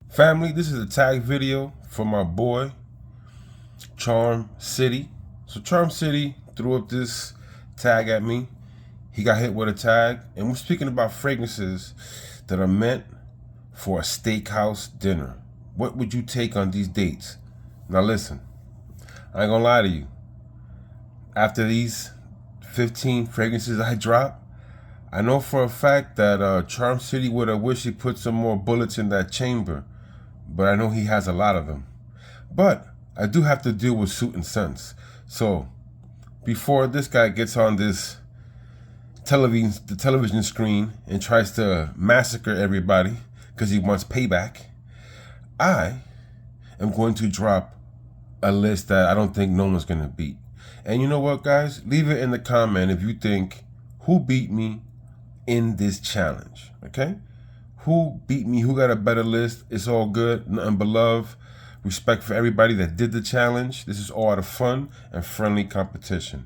Family, this is a tag video for my boy, Charm City. So Charm City threw up this tag at me. He got hit with a tag, and we're speaking about fragrances that are meant for a steakhouse dinner. What would you take on these dates? Now listen, I ain't gonna lie to you. After these 15 fragrances I drop, I know for a fact that Charm City would have wished he put some more bullets in that chamber, but I know he has a lot of them. But I do have to deal with suit and sense. So before this guy gets on the television screen and tries to massacre everybody because he wants payback, I am going to drop a list that I don't think no one's going to beat. And you know what, guys? Leave it in the comment if you think who beat me in this challenge, okay? Who beat me? Who got a better list? It's all good. Nothing but love. Respect for everybody that did the challenge. This is all out of fun and friendly competition.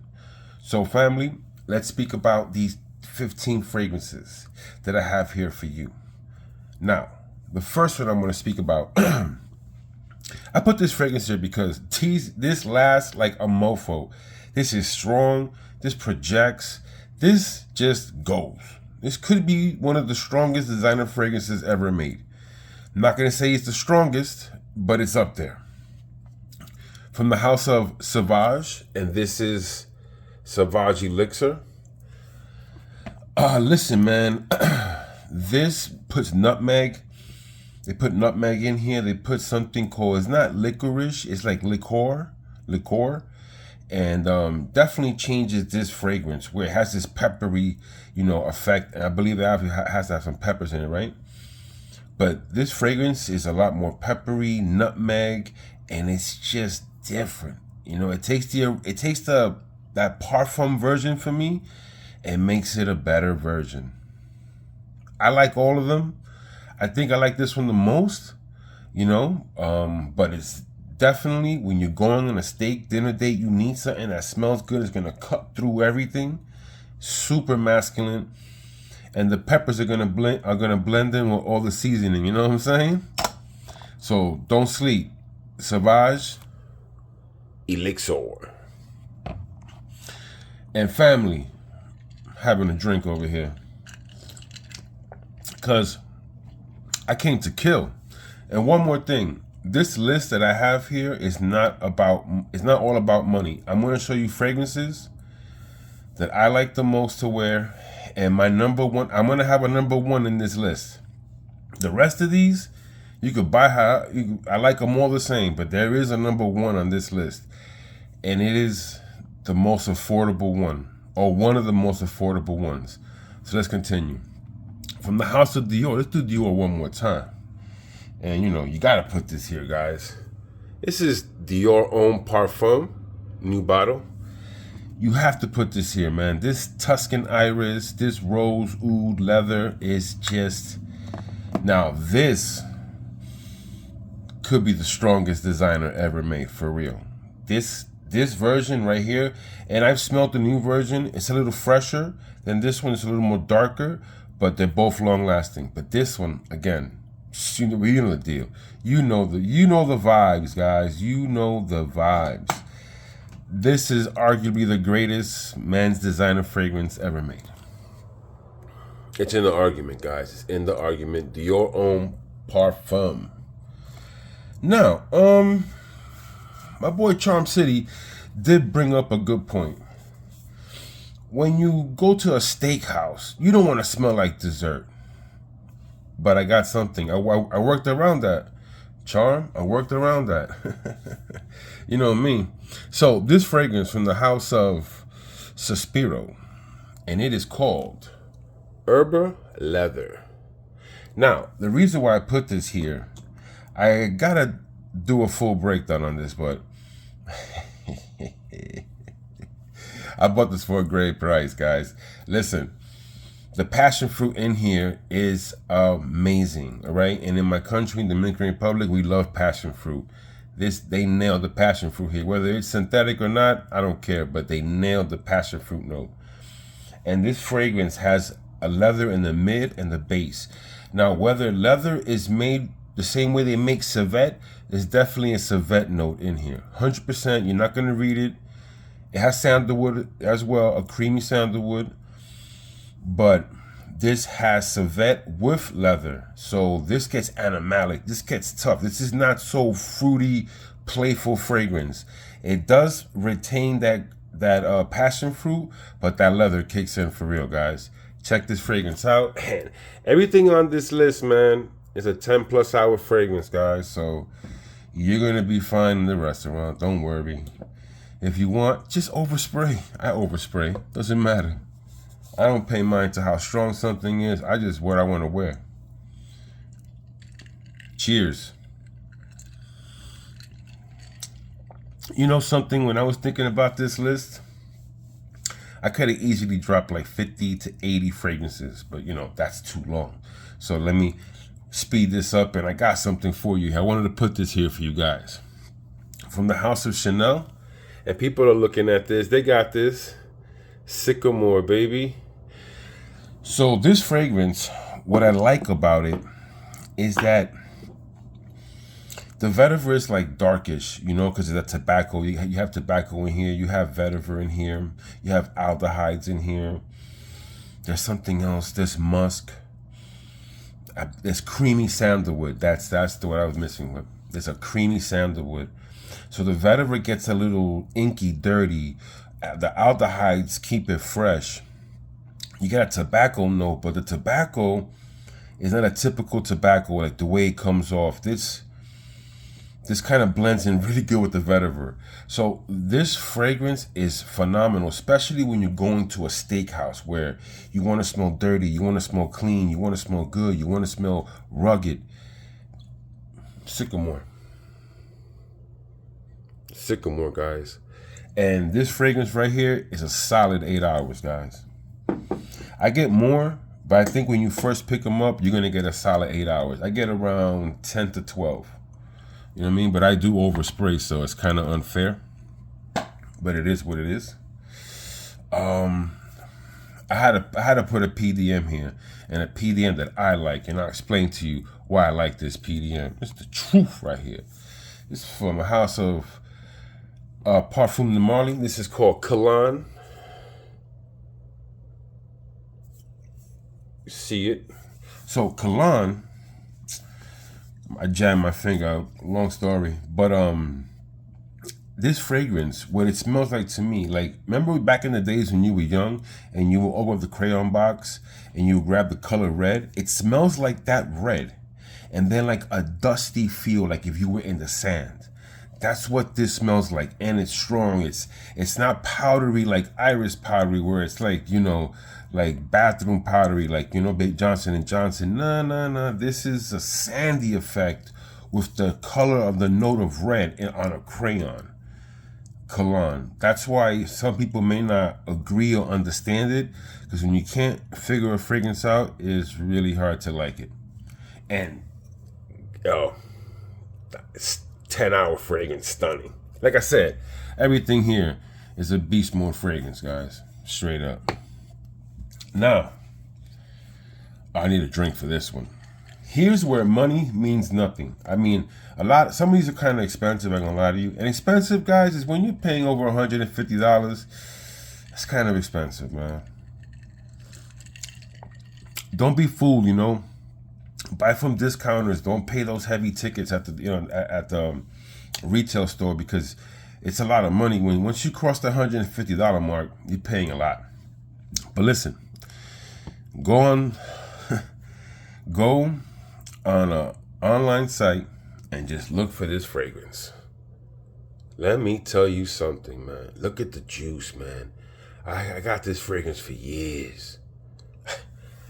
So family, let's speak about these 15 fragrances that I have here for you. Now, the first one I'm going to speak about, I put this fragrance here because this lasts like a mofo. This is strong. This projects. This just goes. This could be one of the strongest designer fragrances ever made. I'm not going to say it's the strongest, but it's up there. From the house of Sauvage, and this is Sauvage Elixir. Listen, man, this puts nutmeg. They put nutmeg in here. They put something called, it's not licorice, it's like liqueur. And definitely changes this fragrance where it has this peppery, effect. And I believe it has to have some peppers in it, right? But this fragrance is a lot more peppery, nutmeg, and it's just different. It takes that parfum version for me and makes it a better version. I like all of them. I think I like this one the most, but it's definitely, when you're going on a steak dinner date, you need something that smells good. It's going to cut through everything. Super masculine. And the peppers are gonna blend in with all the seasoning, you know what I'm saying? So don't sleep. Sauvage Elixir. And family, having a drink over here, because I came to kill. And one more thing, this list that I have here is not all about money. I'm gonna show you fragrances that I like the most to wear. And my number one, I'm going to have a number one in this list. The rest of these, you could buy I like them all the same, but there is a number one on this list. And it is the most affordable one, or one of the most affordable ones. So let's continue. From the house of Dior, let's do Dior one more time. And you got to put this here, guys. This is Dior Homme Parfum, new bottle. You have to put this here, man. This Tuscan Iris, this Rose Oud leather is just... Now, this could be the strongest designer ever made, for real. This version right here, and I've smelled the new version. It's a little fresher than this one. It's a little more darker, but they're both long-lasting. But this one, again, you know the deal. You know the vibes, guys. You know the vibes. This is arguably the greatest men's designer fragrance ever made. It's in the argument, guys. It's in the argument. Dior Homme Parfum. Now, my boy Charm City did bring up a good point. When you go to a steakhouse, you don't want to smell like dessert. But I got something. I worked around that. Charm, I worked around that. You know what I mean? So this fragrance from the house of Suspiro, and it is called Herba Leather. Now, the reason why I put this here, I gotta do a full breakdown on this, but I bought this for a great price, guys. Listen, the passion fruit in here is amazing, all right? And in my country, the Dominican Republic, we love passion fruit. They nailed the passion fruit here. Whether it's synthetic or not, I don't care, but they nailed the passion fruit note. And this fragrance has a leather in the mid and the base. Now, whether leather is made the same way they make civet, there's definitely a civet note in here. 100%, you're not gonna read it. It has sandalwood as well, a creamy sandalwood, but this has civet with leather. So this gets animalic, this gets tough. This is not so fruity, playful fragrance. It does retain that passion fruit, but that leather kicks in for real, guys. Check this fragrance out. And everything on this list, man, is a 10+ hour fragrance, guys. So you're gonna be fine in the restaurant. Don't worry. If you want, just overspray. I overspray. Doesn't matter. I don't pay mind to how strong something is. I just what I want to wear. Cheers. You know something, when I was thinking about this list, I could have easily dropped like 50 to 80 fragrances, but you know, that's too long. So let me speed this up, and I got something for you. I wanted to put this here for you guys. From the house of Chanel, and people are looking at this, they got this. Sycamore, baby. So this fragrance, what I like about it is that the vetiver is like darkish, you know, because of the tobacco. You have tobacco in here. You have vetiver in here. You have aldehydes in here. There's something else. There's musk. There's creamy sandalwood. That's the what I was missing with. There's a creamy sandalwood. So the vetiver gets a little inky, dirty. The aldehydes keep it fresh. You got a tobacco note, but the tobacco is not a typical tobacco, like the way it comes off. This kind of blends in really good with the vetiver. So this fragrance is phenomenal, especially when you're going to a steakhouse where you want to smell dirty, you want to smell clean, you want to smell good, you want to smell rugged. Sycamore. Sycamore, guys. And this fragrance right here is a solid 8 hours, guys. I get more, but I think when you first pick them up, you're going to get a solid 8 hours. I get around 10 to 12. You know what I mean? But I do overspray, so it's kind of unfair. But it is what it is. I had to put a PDM here, and a PDM that I like, and I'll explain to you why I like this PDM. It's the truth right here. It's from a house of Parfum de Marly. This is called Cologne. You see it? So Cologne, I jammed my finger, long story. But this fragrance, what it smells like to me, like, remember back in the days when you were young and you would open up the crayon box and you would grab the color red? It smells like that red. And then like a dusty feel, like if you were in the sand. That's what this smells like, and it's strong. It's not powdery like Iris powdery, where it's like, you know, like bathroom powdery, like, you know, Johnson & Johnson. No. This is a sandy effect with the color of the note of red on a crayon. Cologne. That's why some people may not agree or understand it, because when you can't figure a fragrance out, it's really hard to like it. And, it's 10-hour fragrance, stunning. Like I said, everything here is a beast mode fragrance, guys. Straight up. Now, I need a drink for this one. Here's where money means nothing. I mean, some of these are kind of expensive, I'm gonna lie to you. And expensive, guys, is when you're paying over $150. It's kind of expensive, man. Don't be fooled, you know. Buy from discounters. Don't pay those heavy tickets at the retail store, because it's a lot of money. Once you cross the $150 mark, you're paying a lot. But listen, go on an online site and just look for this fragrance. Let me tell you something, man. Look at the juice, man. I got this fragrance for years.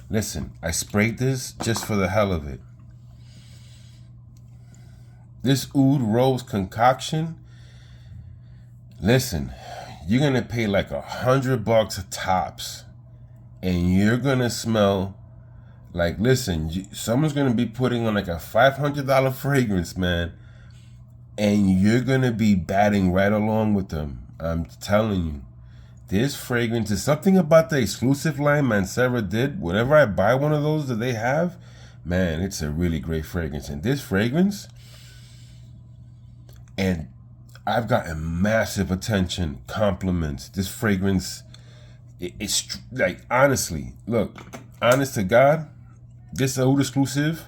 Listen, I sprayed this just for the hell of it. This Oud Rose concoction, listen, you're going to pay like $100 tops, and you're going to smell like, listen, someone's going to be putting on like a $500 fragrance, man, and you're going to be batting right along with them. I'm telling you. This fragrance is something about the exclusive line Mancera did. Whenever I buy one of those that they have, Man, it's a really great fragrance. And this fragrance, and I've gotten massive attention, compliments. This fragrance, it's like, honestly, look, honest to God, this Oud exclusive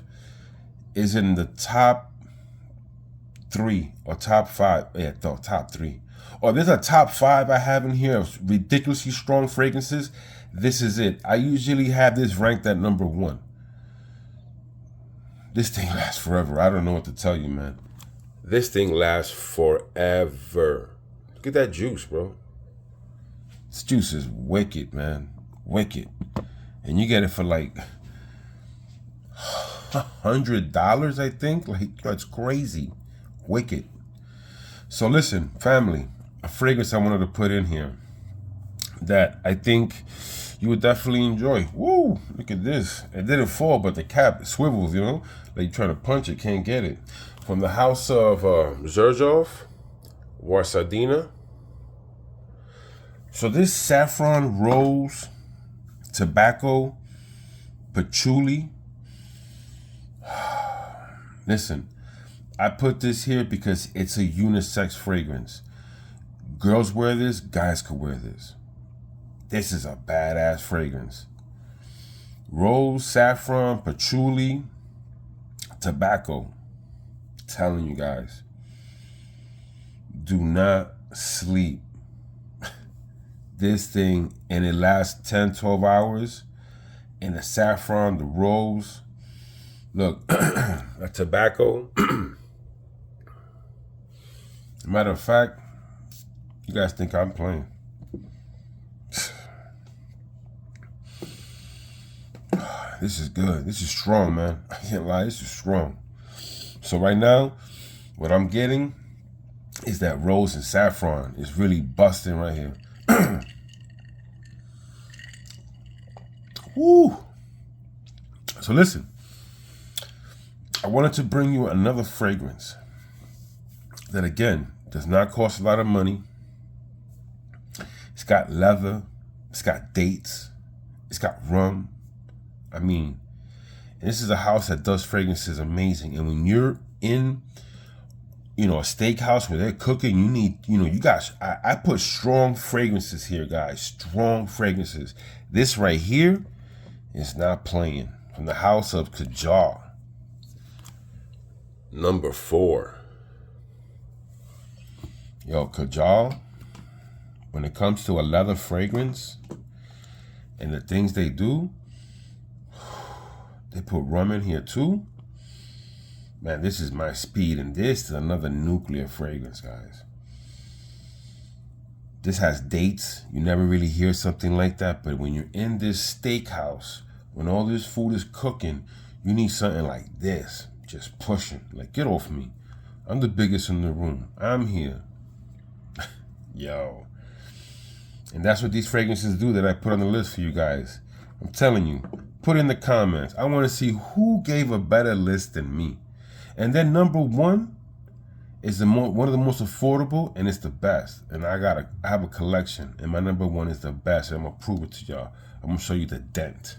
is in the top 3 or top 5. Yeah, no, top 3. Or there's a top 5 I have in here of ridiculously strong fragrances. This is it. I usually have this ranked at number 1. This thing lasts forever. I don't know what to tell you, man. This thing lasts forever. Look at that juice, bro. This juice is wicked, man. Wicked. And you get it for like $100, I think. Like, that's crazy. Wicked. So listen, family, a fragrance I wanted to put in here that I think you would definitely enjoy. Woo! Look at this. It didn't fall, but the cap swivels, you know? Like, you trying to punch it, can't get it. From the house of Zherzhov, Warsadina. So this saffron, rose, tobacco, patchouli. Listen, I put this here because it's a unisex fragrance. Girls wear this, guys could wear this. This is a badass fragrance. Rose, saffron, patchouli, tobacco. I'm telling you guys, do not sleep. This thing, and it lasts 10, 12 hours. And the saffron, the rose. Look, a tobacco. Matter of fact, you guys think I'm playing. This is good. This is strong, man. I can't lie, this is strong. So right now, what I'm getting is that rose and saffron. It's really busting right here. Woo! So listen, I wanted to bring you another fragrance that, again, does not cost a lot of money. It's got leather. It's got dates. It's got rum. I mean, and this is a house that does fragrances amazing. And when you're in, you know, a steakhouse where they're cooking, you need, you know, you guys, I put strong fragrances here, guys. Strong fragrances. This right here is not playing. From the house of Kajal. Number 4. Yo, Kajal, when it comes to a leather fragrance and the things they do, they put rum in here too. Man, this is my speed, and this is another nuclear fragrance, guys. This has dates. You never really hear something like that, but when you're in this steakhouse, when all this food is cooking, you need something like this, just pushing. Like, get off me. I'm the biggest in the room. I'm here. Yo. And that's what these fragrances do that I put on the list for you guys. I'm telling you, put in the comments. I want to see who gave a better list than me. And then number 1 is one of the most affordable, and it's the best. And I have a collection, and my number 1 is the best. And I'm gonna prove it to y'all. I'm gonna show you the dent.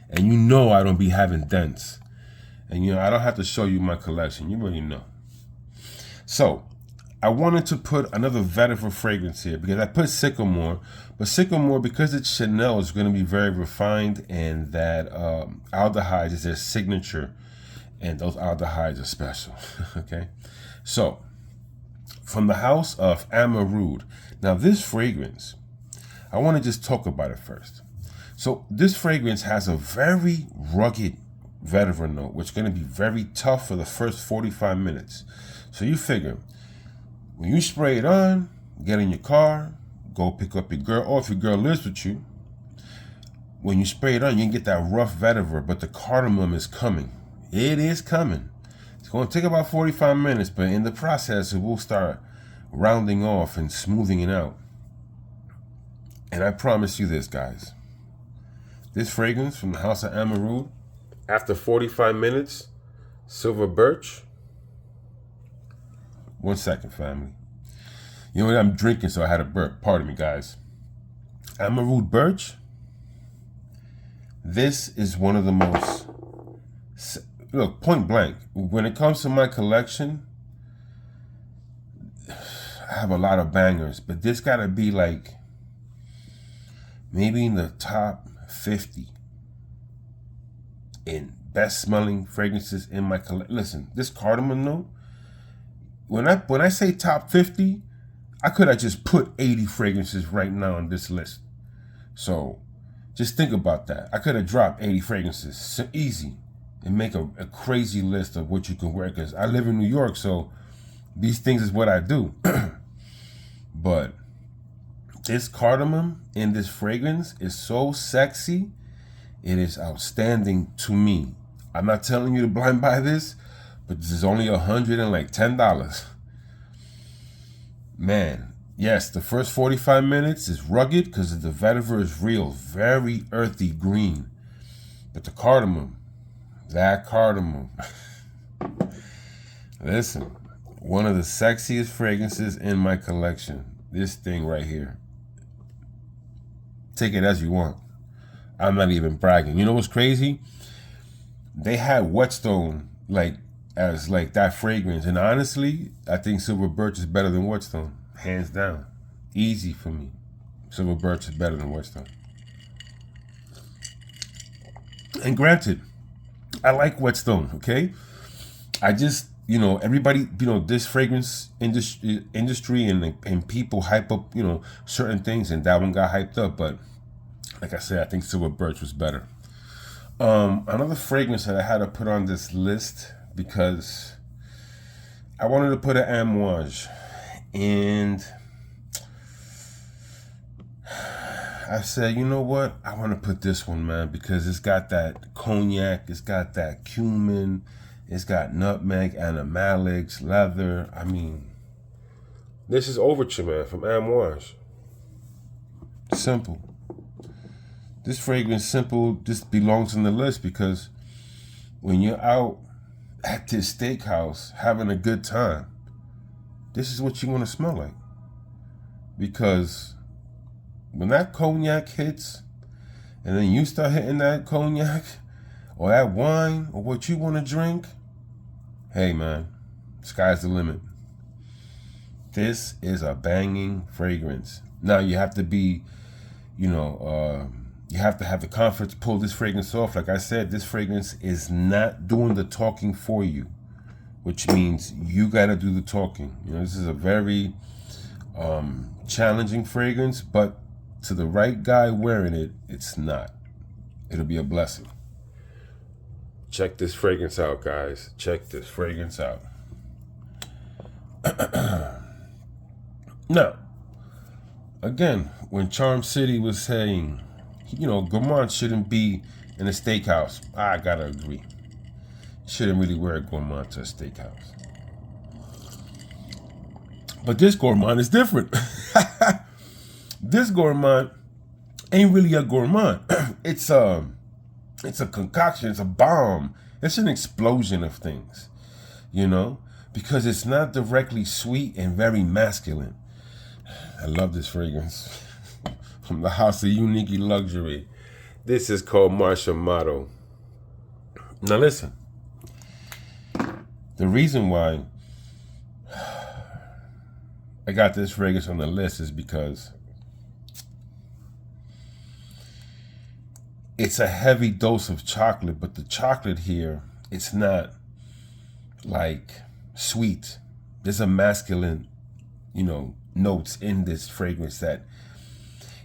And you know I don't be having dents. And you know, I don't have to show you my collection. You already know. So, I wanted to put another vetiver fragrance here because I put Sycamore. But Sycamore, because it's Chanel, is going to be very refined, and that aldehydes is their signature. And those aldehydes are special. Okay? So, from the house of Amarud. Now, this fragrance, I want to just talk about it first. So this fragrance has a very rugged vetiver note, which is going to be very tough for the first 45 minutes. So you figure, when you spray it on, get in your car, go pick up your girl, or if your girl lives with you, when you spray it on, you can get that rough vetiver, but the cardamom is coming. It is coming. It's going to take about 45 minutes, but in the process, it will start rounding off and smoothing it out. And I promise you this, guys. This fragrance from the house of Amarud, after 45 minutes, silver birch. 1 second, family. You know what? I'm drinking, so I had a burp. Pardon me, guys. Amarud birch. This is one of the most Look, point blank, when it comes to my collection, I have a lot of bangers, but this gotta be like maybe in the top 50 in best smelling fragrances in my collection. Listen, this cardamom note, when I say top 50, I could have just put 80 fragrances right now on this list. So just think about that. I could have dropped 80 fragrances, so easy, and make a crazy list of what you can wear, because I live in New York, so these things is what I do. But this cardamom in this fragrance is so sexy. It is outstanding to me. I'm not telling you to blind buy this, but this is only $110. Man, yes, the first 45 minutes is rugged because the vetiver is real, very earthy green. But the cardamom, that cardamom, listen, one of the sexiest fragrances in my collection. This thing right here. Take it as you want. I'm not even bragging. You know what's crazy? They had Whetstone as that fragrance, and honestly, I think Silver Birch is better than Whetstone, hands down. Easy for me. Silver Birch is better than Whetstone. And granted, I like Whetstone. Okay, I just everybody this fragrance industry and people hype up certain things, and that one got hyped up, but like I said, I think Silver Birch was better. Another fragrance that I had to put on this list because I wanted to put an amouage, and I said, you know what? I want to put this one, man, because it's got that cognac, it's got that cumin, it's got nutmeg, animalics, leather. I mean, this is Overture, man, from Amouage. Simple. This fragrance, simple, just belongs on the list because when you're out at this steakhouse having a good time, this is what you want to smell like. Because when that cognac hits, and then you start hitting that cognac or that wine or what you want to drink, hey man, sky's the limit. This is a banging fragrance. Now you have to be, you have to have the confidence to pull this fragrance off. Like I said, this fragrance is not doing the talking for you, which means you got to do the talking. This is a very challenging fragrance, but to the right guy wearing it, it's not. It'll be a blessing. Check this fragrance out, guys. Check this fragrance out. Now, again, when Charm City was saying, gourmand shouldn't be in a steakhouse, I gotta agree. Shouldn't really wear a gourmand to a steakhouse. But this gourmand is different. This gourmand ain't really a gourmand. It's a concoction. It's a bomb. It's an explosion of things, because it's not directly sweet and very masculine. I love this fragrance from the House of Unique Luxury. This is called Marcia Motto. Now listen, the reason why I got this fragrance on the list is because it's a heavy dose of chocolate, but the chocolate here, it's not like sweet. There's a masculine, notes in this fragrance that,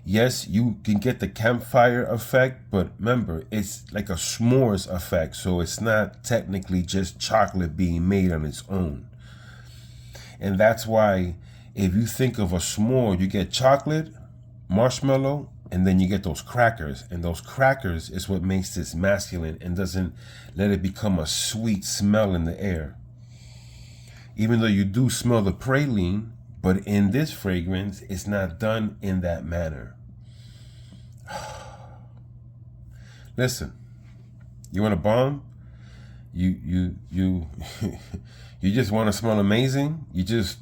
yes, you can get the campfire effect, but remember, it's like a s'mores effect, so it's not technically just chocolate being made on its own. And that's why if you think of a s'more, you get chocolate, marshmallow, and then you get those crackers, and those crackers is what makes this masculine and doesn't let it become a sweet smell in the air. Even though you do smell the praline, but in this fragrance, it's not done in that manner. Listen, you want a bomb? You you just want to smell amazing? Because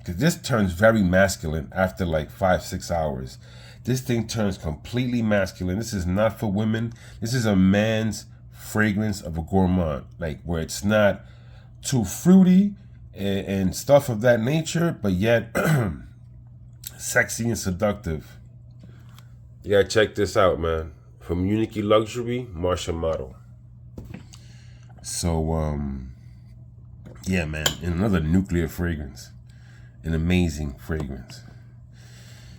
this turns very masculine after like 5-6 hours. This thing turns completely masculine. This is not for women. This is a man's fragrance of a gourmand, like where it's not too fruity and stuff of that nature, but yet sexy and seductive. You gotta check this out, man. From Unique Luxury, Martian Model. So, yeah, man, and another nuclear fragrance. An amazing fragrance.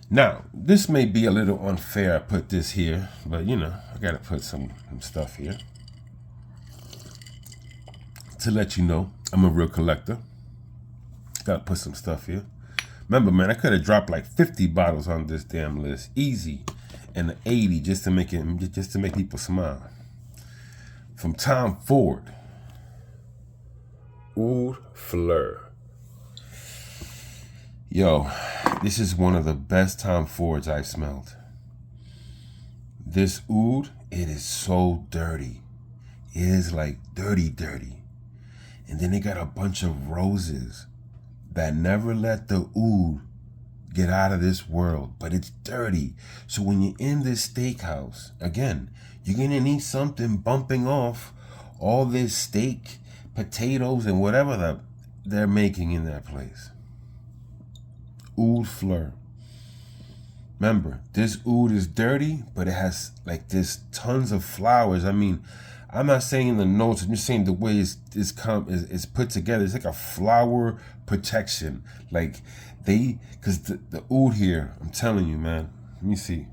Now, this may be a little unfair I put this here, but you know, I gotta put some stuff here to let you know I'm a real collector. Gotta put some stuff here. Remember, man, I could have dropped like 50 bottles on this damn list, easy, and 80 just to make people smile. From Tom Ford, Oud Fleur. Yo, this is one of the best Tom Fords I've smelled. This oud, it is so dirty. It is like dirty. And then they got a bunch of roses that never let the oud get out of this world, but it's dirty. So when you're in this steakhouse, again, you're gonna need something bumping off all this steak, potatoes, and whatever they're making in that place. Oud Fleur. Remember, this oud is dirty, but it has like this tons of flowers. I mean, I'm not saying the notes, I'm just saying the way it's put together. It's like a flower protection. Like because the oud here, I'm telling you, man. Let me see.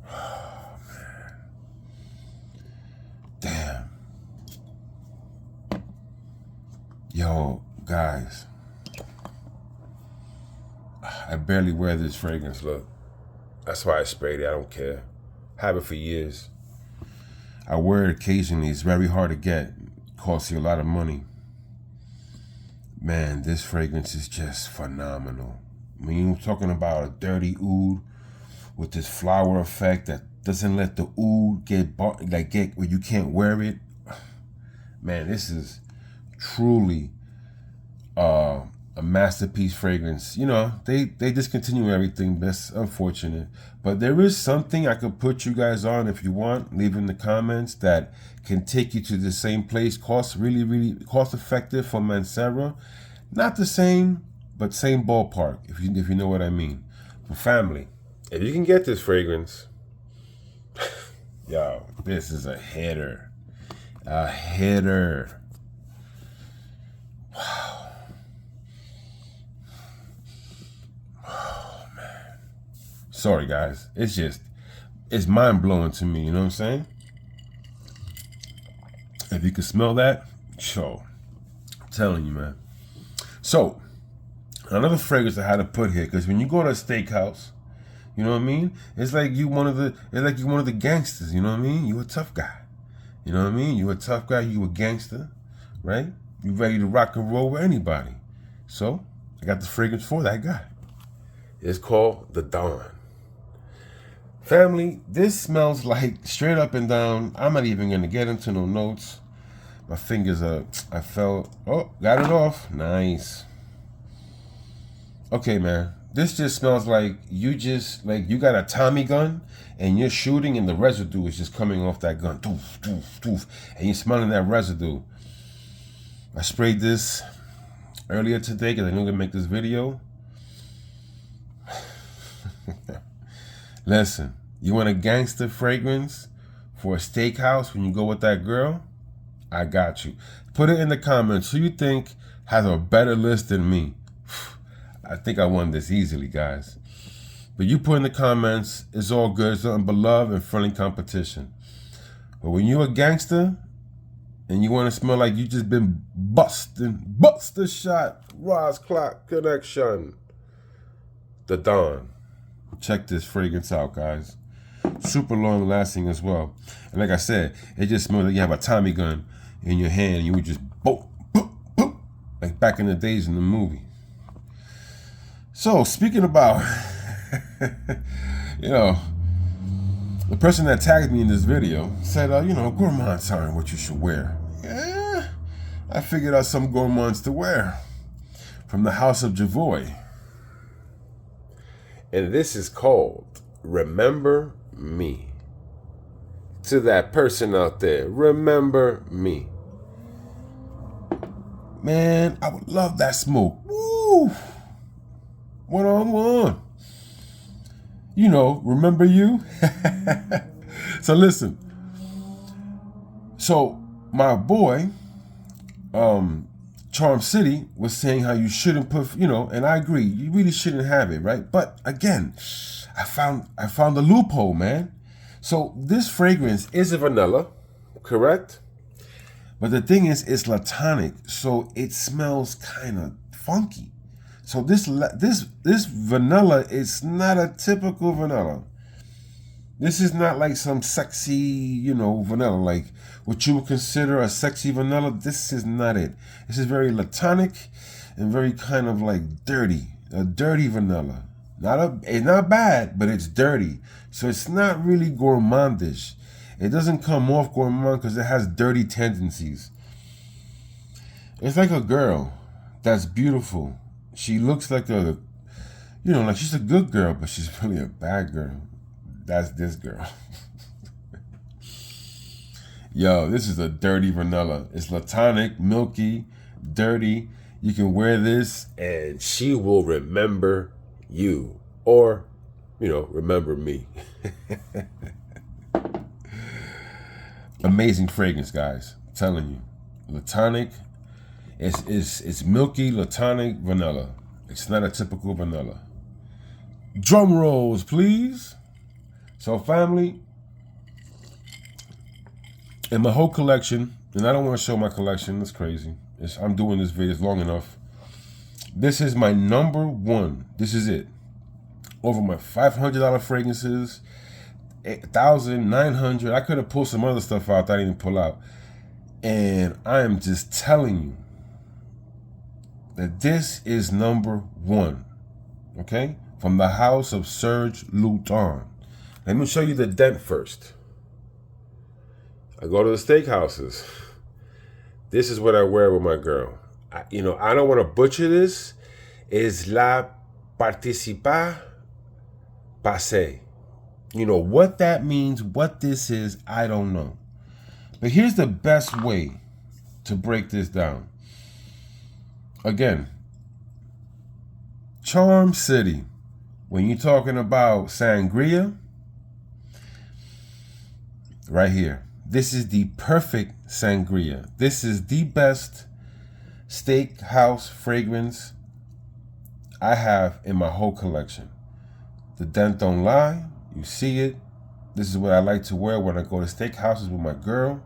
Oh, man. Damn. Yo, guys. I barely wear this fragrance, look. That's why I sprayed it, I don't care. Have it for years. I wear it occasionally, it's very hard to get. It costs you a lot of money. Man, this fragrance is just phenomenal. When you're talking about a dirty oud with this flower effect that doesn't let the oud get where you can't wear it. Man, this is truly a masterpiece fragrance. You know, they discontinue everything. That's unfortunate. But there is something I could put you guys on if you want. Leave in the comments that can take you to the same place. Really cost effective for Mancera. Not the same, but same ballpark, if you know what I mean. For family, if you can get this fragrance, yo, this is a hitter. A hitter. Wow. Oh, man. Sorry, guys. It's mind-blowing to me, you know what I'm saying? If you can smell that, I'm telling you, man. So, another fragrance I had to put here, because when you go to a steakhouse, you know what I mean? It's like you one of the gangsters, you know what I mean? You a tough guy. You know what I mean? You a tough guy, you a gangster, right? You ready to rock and roll with anybody. So, I got the fragrance for that guy. It's called the Dawn. Family, this smells like straight up and down. I'm not even gonna get into no notes. My fingers are, got it off. Nice. Okay, man. This just smells like you got a Tommy gun and you're shooting and the residue is just coming off that gun. Doof, doof, doof. And you're smelling that residue. I sprayed this earlier today because I knew I'm gonna make this video. Listen, you want a gangster fragrance for a steakhouse when you go with that girl? I got you. Put it in the comments. Who you think has a better list than me? I think I won this easily, guys. But you put in the comments, it's all good. It's nothing but love and friendly competition. But when you're a gangster and you want to smell like you just been bust a shot, Ross Clock Connection, the Dawn. Check this fragrance out, guys. Super long lasting as well. And like I said, it just smells like you have a Tommy gun in your hand and you would just boop, boop, boop, like back in the days in the movie. So speaking about, you know, the person that tagged me in this video said, gourmands aren't what you should wear. Yeah, I figured out some gourmands to wear from the House of Javoy. And this is called Remember Me. To that person out there, remember me. Man, I would love that smoke. Woo! One on one. You know, remember you? So listen. So my boy, Charm City, was saying how you shouldn't put, and I agree, you really shouldn't have it, right? But again, I found a loophole, man. So this fragrance is a vanilla, correct? But the thing is, it's latonic, so it smells kind of funky. So this vanilla is not a typical vanilla. This is not like some sexy, vanilla, like what you would consider a sexy vanilla. This is not it. This is very latonic and very kind of like dirty, a dirty vanilla. It's not bad, but it's dirty. So it's not really gourmandish. It doesn't come off gourmand because it has dirty tendencies. It's like a girl that's beautiful. She looks like like she's a good girl, but she's really a bad girl. That's this girl. Yo, this is a dirty vanilla. It's latonic, milky, dirty. You can wear this and she will remember you. Or, remember me. Amazing fragrance, guys. I'm telling you. Latonic. It's milky, latonic vanilla. It's not a typical vanilla. Drum rolls, please. So family, in my whole collection, and I don't want to show my collection, it's crazy. I'm doing this video long enough. This is my number one. This is it. Over my $500 fragrances, 1,900. I could have pulled some other stuff out that I didn't pull out. And I am just telling you that this is number one. Okay? From the house of Serge Luton. Let me show you the dent first. I go to the steakhouses. This is what I wear with my girl. I don't want to butcher this. Is la participa passé. What that means, what this is, I don't know. But here's the best way to break this down. Again, Charm City. When you're talking about sangria, right here. This is the perfect sangria. This is the best steakhouse fragrance I have in my whole collection. The dent don't lie. You see it. This is what I like to wear when I go to steakhouses with my girl,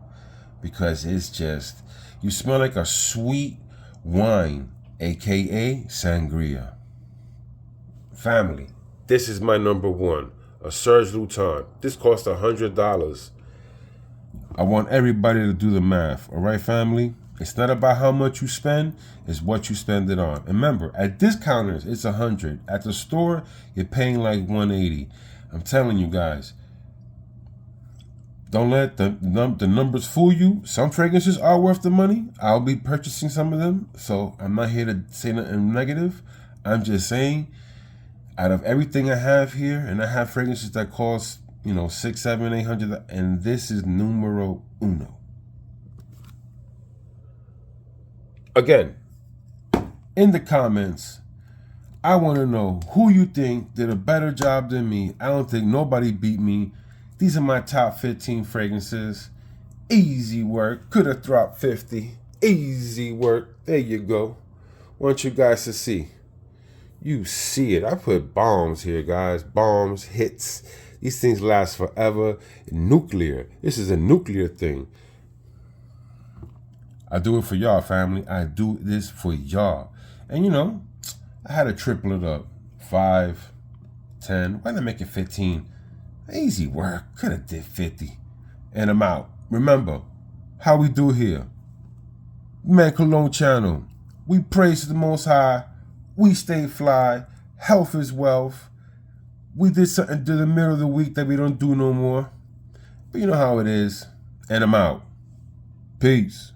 because it's just, you smell like a sweet wine, aka sangria. Family, this is my number one, a Serge Luton. This costs $100. I want everybody to do the math, all right, family? It's not about how much you spend, it's what you spend it on. And remember, at discounters, it's $100. At the store, you're paying like $180. I'm telling you guys, don't let the numbers fool you. Some fragrances are worth the money. I'll be purchasing some of them, so I'm not here to say nothing negative. I'm just saying, out of everything I have here, and I have fragrances that cost, $600, $700, $800, and this is numero uno. Again, in the comments, I want to know who you think did a better job than me. I don't think nobody beat me. These are my top 15 fragrances. Easy work. Could have dropped 50. Easy work. There you go. Want you guys to see. You see it. I put bombs here, guys. Bombs, hits. These things last forever. Nuclear. This is a nuclear thing. I do it for y'all, family. I do this for y'all. And I had to triple it up. 5, 10. Why not make it 15? Easy work. Could have did 50. And I'm out. Remember, how we do here. Man Cologne channel. We praise the Most High. We stay fly. Health is wealth. We did something to the middle of the week that we don't do no more. But you know how it is. And I'm out. Peace.